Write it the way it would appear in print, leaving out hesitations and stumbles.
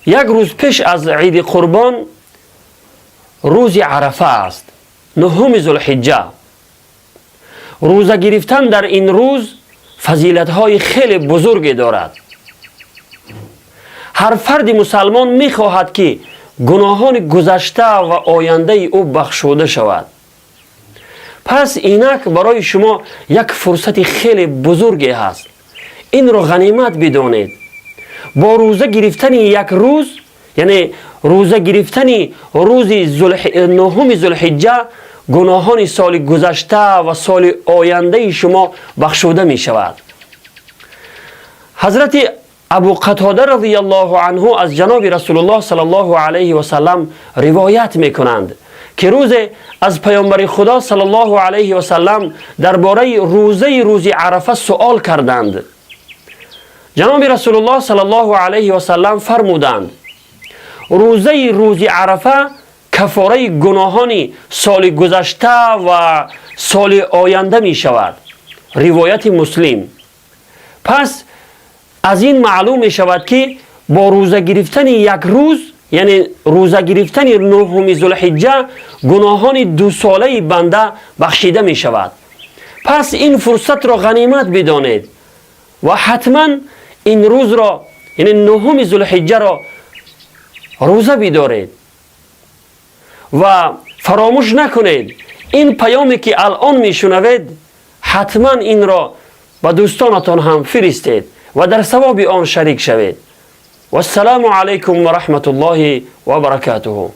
یک روز پیش از عید قربان روز عرفه است، 9 ذوالحجه. روزه گرفتن در این روز فضیلت های خیلی بزرگی دارد. هر فرد مسلمان می خواهد که گناهان گذشته و آینده او بخشوده شود. پس اینک برای شما یک فرصت خیلی بزرگی هست. این رو غنیمت بدانید. با روزه گرفتن یک روز، یعنی روزه گرفتن روز 9 ذوالحجه، گناهان سال گذشته و سال آینده شما بخشوده می شود. حضرت ابو قتاده رضی الله عنه از جناب رسول الله صلی الله علیه و سلم روایت می کنند که روز از پیامبر خدا صلی الله علیه و سلم درباره روز عرفه سوال کردند. جناب رسول الله صلی الله علیه و سلم فرمودند روز عرفه کفاره گناهان سال گذشته و سال آینده می شود. روایت مسلم. پس از این معلوم می شود که با روزه گرفتن یک روز، یعنی روزه گرفتن 9 ذوالحجه، گناهان 2 ساله بنده بخشیده می شود. پس این فرصت را غنیمت بدانید و حتما این روز را، یعنی 9 ذوالحجه را روزه بدارید و فراموش نکنید این پیامی که الان میشنوید حتما این را به دوستانتان هم فرستید و در ثواب آن شریک شوید. و السلام علیکم و رحمت الله و برکاته.